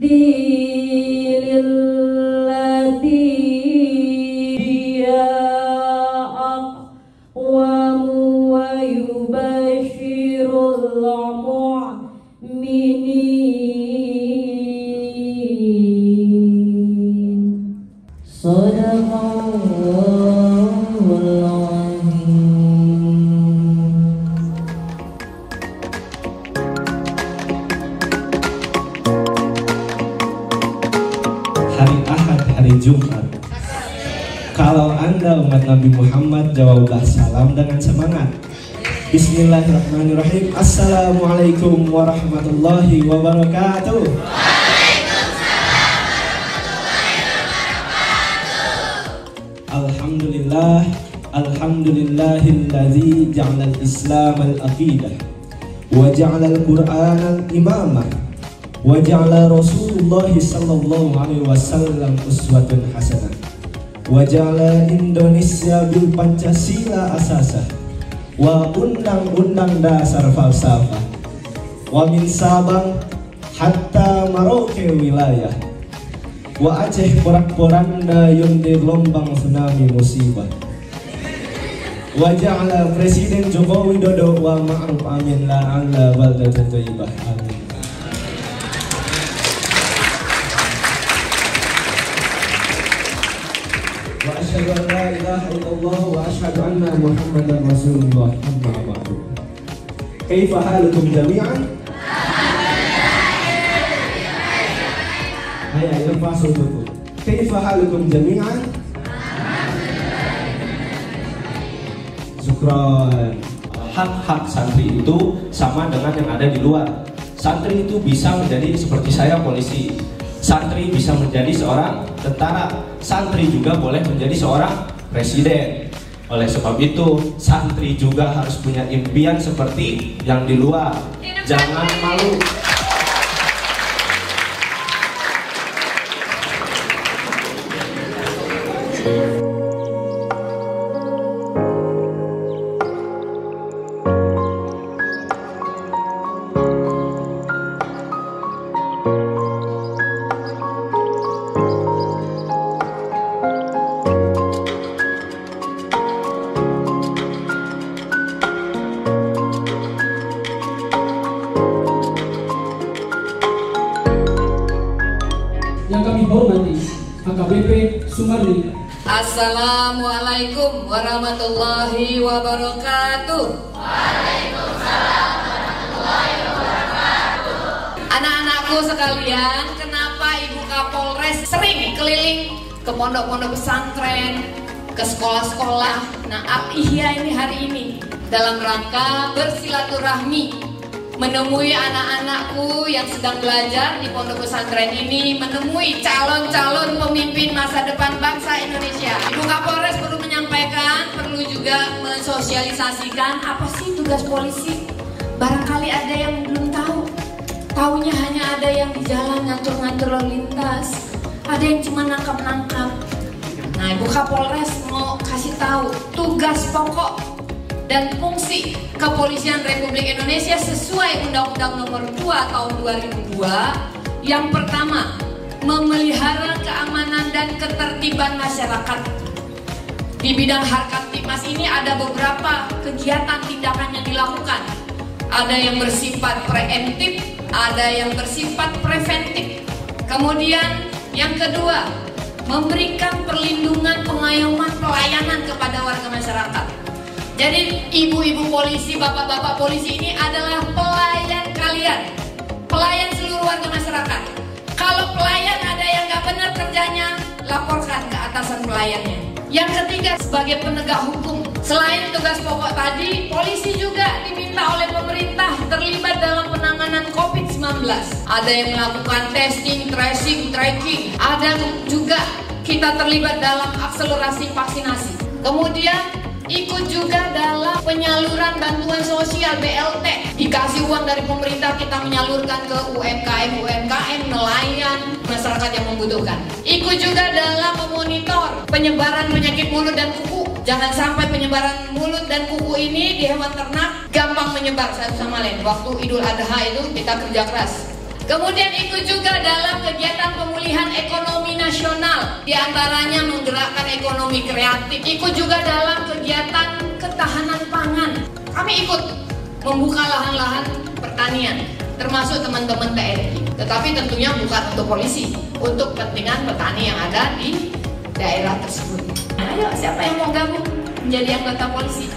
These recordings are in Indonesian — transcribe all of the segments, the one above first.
lillati hiya aqwam wa yubashshirul mu'minin. Shadaqallahul azim. Hari Ahad, hari Jumat. Kalau Anda umat Nabi Muhammad, jawablah salam dengan semangat. Bismillahirrahmanirrahim. Assalamualaikum warahmatullahi wabarakatuh. Alhamdulillah, alhamdulillahilladzi ja'alal Islam al-aqidah wa ja'alal Qur'an al-imamah wa ja'ala Rasulullah sallallahu alaihi wasallam uswatun hasanah wa ja'ala Indonesia bil Pancasila asasah wa undang-undang dasar falsafah wa min Sabang hatta Merauke wilayah wa Aceh porak-poranda yundir lombang tsunami musibah wa ja'ala Presiden Joko Widodo wa ma'ruf amin la'alla baldatan thayyibah amin. Wa asyhadu an la ilaha illallah wa asyhadu anna Muhammadan Rasulullah. Amma ba'du. Kaifa halukum jami'an? Hayya irfa sautukum. Kaifa halukum jami'an? Syukran. Hak-hak santri itu sama dengan yang ada di luar. Santri itu bisa menjadi seperti saya polisi. Santri bisa menjadi seorang tentara. Santri juga boleh menjadi seorang presiden. Oleh sebab itu, santri juga harus punya impian seperti yang di luar. Jangan malu. Yang kami hormati AKBP Sumardi. Assalamualaikum warahmatullahi wabarakatuh. Waalaikumsalam warahmatullahi wabarakatuh. Anak-anakku sekalian, kenapa Ibu Kapolres sering keliling ke pondok-pondok pesantren, ke sekolah-sekolah? Nah, Al-Ihya ini hari ini dalam rangka bersilaturahmi, menemui anak-anakku yang sedang belajar di pondok pesantren ini, menemui calon-calon pemimpin masa depan bangsa Indonesia. Ibu Kapolres perlu menyampaikan, perlu juga mensosialisasikan apa sih tugas polisi. Barangkali ada yang belum tahu. Taunya hanya ada yang di jalan ngatur-ngatur lalu lintas, ada yang cuma nangkap-nangkap. Nah, Ibu Kapolres mau kasih tahu tugas pokok dan fungsi Kepolisian Republik Indonesia sesuai Undang-Undang Nomor 2 Tahun 2002. Yang pertama, memelihara keamanan dan ketertiban masyarakat. Di bidang Harkatipmas ini ada beberapa kegiatan tindakan yang dilakukan. Ada yang bersifat preemptif, ada yang bersifat preventif. Kemudian yang kedua, memberikan perlindungan, pengayoman, pelayanan kepada warga masyarakat. Jadi ibu-ibu polisi, bapak-bapak polisi ini adalah pelayan kalian, pelayan seluruh warga masyarakat. Kalau pelayan ada yang nggak benar kerjanya, laporkan ke atasan pelayannya. Yang ketiga, sebagai penegak hukum, selain tugas pokok tadi, polisi juga diminta oleh pemerintah terlibat dalam penanganan COVID-19. Ada yang melakukan testing, tracing, tracking. Ada juga kita terlibat dalam akselerasi vaksinasi. Kemudian ikut juga dalam penyaluran bantuan sosial BLT. Dikasih uang dari pemerintah, kita menyalurkan ke UMKM, nelayan, masyarakat yang membutuhkan. Ikut juga dalam memonitor penyebaran penyakit mulut dan kuku. Jangan sampai penyebaran mulut dan kuku ini di hewan ternak gampang menyebar satu sama lain. Waktu Idul Adha itu kita kerja keras. Kemudian ikut juga dalam kegiatan Di antaranya menggerakkan ekonomi kreatif, ikut juga dalam kegiatan ketahanan pangan. Kami ikut membuka lahan-lahan pertanian, termasuk teman-teman TNI. Tetapi tentunya bukan untuk polisi, untuk kepentingan petani yang ada di daerah tersebut. Ayo, siapa yang mau gabung menjadi anggota polisi?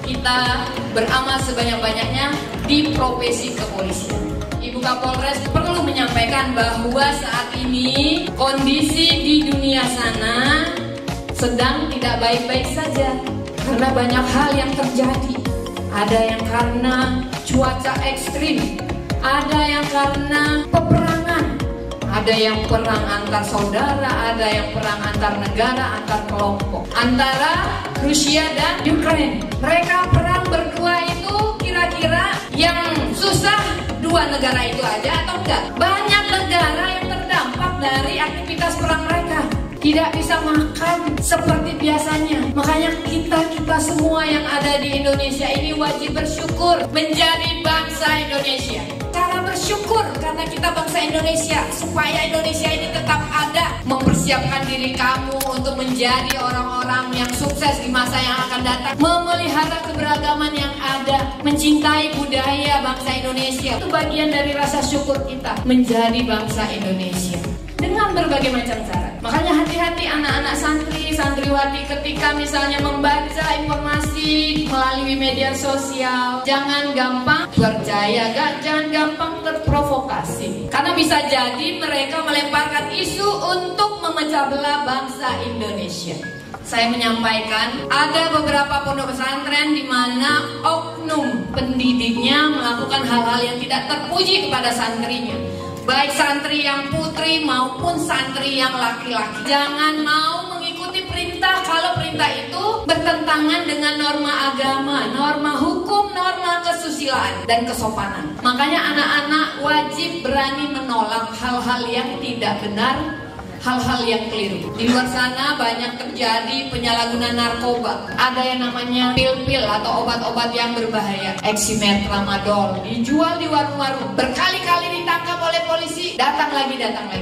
Kita beramal sebanyak-banyaknya di profesi kepolisian. Ibu Kapolres perlu menyampaikan bahwa saat ini kondisi di dunia sana sedang tidak baik-baik saja karena banyak hal yang terjadi. Ada yang karena cuaca ekstrim, ada yang karena peperangan, ada yang perang antar saudara, ada yang perang antar negara, antar kelompok, antara Rusia dan Ukraina. Mereka perang berdua itu kira-kira yang susah dua negara itu aja atau enggak? Banyak negara yang terdampak dari aktivitas perang mereka, tidak bisa makan seperti biasanya. Makanya kita semua yang ada di Indonesia ini wajib bersyukur menjadi bangsa Indonesia. Cara bersyukur karena kita bangsa Indonesia, supaya Indonesia ini tetap ada. Mempersiapkan diri kamu untuk menjadi orang-orang yang sukses di masa yang akan datang, memelihara keberagaman yang ada, mencintai budaya bangsa Indonesia. Itu bagian dari rasa syukur kita menjadi bangsa Indonesia dengan berbagai macam cara. Makanya hati-hati anak-anak santri, santriwati ketika misalnya membaca informasi melalui media sosial. Jangan gampang percaya, jangan gampang terprovokasi. Karena bisa jadi mereka melemparkan isu untuk memecah belah bangsa Indonesia. Saya menyampaikan ada beberapa pondok pesantren di mana oknum pendidiknya melakukan hal-hal yang tidak terpuji kepada santrinya. Baik santri yang putri maupun santri yang laki-laki. Jangan mau mengikuti perintah kalau perintah itu bertentangan dengan norma agama, norma hukum, norma kesusilaan dan kesopanan. Makanya anak-anak wajib berani menolak hal-hal yang tidak benar, hal-hal yang keliru. Di luar sana banyak terjadi penyalahgunaan narkoba. Ada yang namanya pil-pil atau obat-obat yang berbahaya, eksimer, tramadol, dijual di warung-warung. Berkali-kali ditangkap oleh polisi, datang lagi.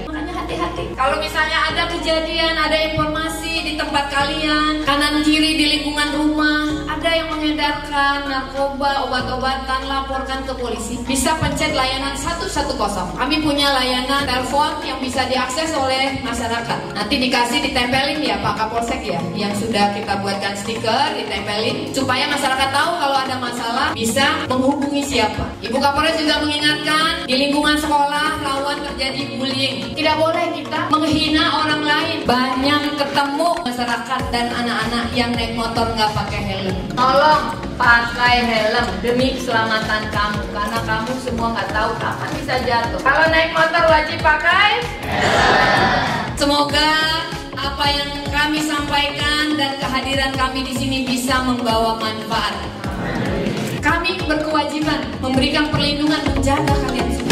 Makanya hati-hati. Kalau misalnya ada kejadian, ada informasi di tempat kalian, kanan kiri di lingkungan rumah, ada yang mengedarkan narkoba, obat-obatan, laporkan ke polisi. Bisa pencet layanan 110. Kami punya layanan telepon yang bisa diakses oleh masyarakat. Nanti dikasih ditempelin ya Pak Kapolsek ya, yang sudah kita buatkan stiker, ditempelin supaya masyarakat tahu kalau ada masalah bisa menghubungi siapa. Ibu Kapolres juga mengingatkan di lingkungan sekolah rawan terjadi bullying. Tidak boleh kita menghina orang lain. Banyak ketemu masyarakat dan anak-anak yang naik motor nggak pakai helm. Tolong pakai helm demi keselamatan kamu, karena kamu semua nggak tahu kapan bisa jatuh. Kalau naik motor wajib pakai helm. Semoga apa yang kami sampaikan dan kehadiran kami di sini bisa membawa manfaat. Kami berkewajiban memberikan perlindungan, menjaga kalian semua.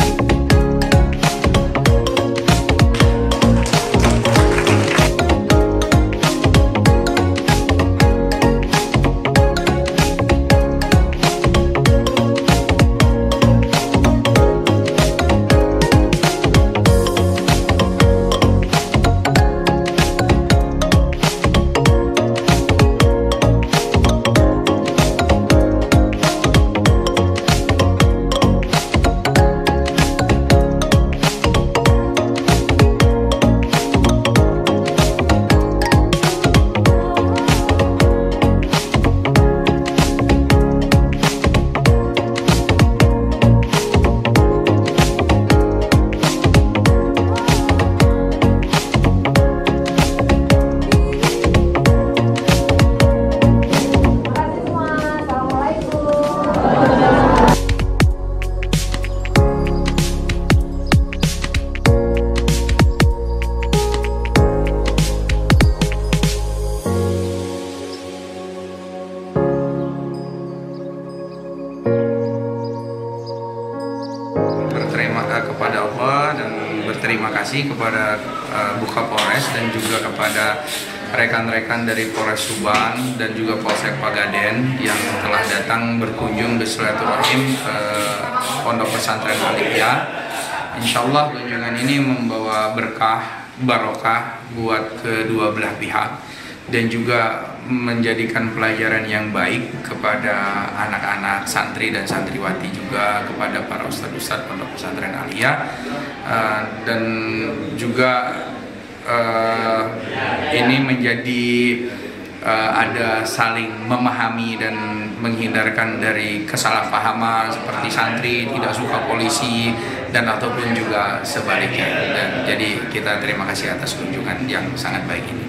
Kepada Allah dan berterima kasih kepada Bu Kapolres dan juga kepada rekan-rekan dari Polres Subang dan juga Polsek Pagaden yang telah datang berkunjung bersilaturahim ke Pondok Pesantren Alifia. Insya Allah kunjungan ini membawa berkah barokah buat kedua belah pihak dan juga menjadikan pelajaran yang baik kepada anak-anak santri dan santriwati, juga kepada para ustadz-ustadz pondok pesantren Aliyah, dan juga ini menjadi ada saling memahami dan menghindarkan dari kesalahpahaman seperti santri tidak suka polisi dan ataupun juga sebaliknya. Dan jadi kita terima kasih atas kunjungan yang sangat baik ini.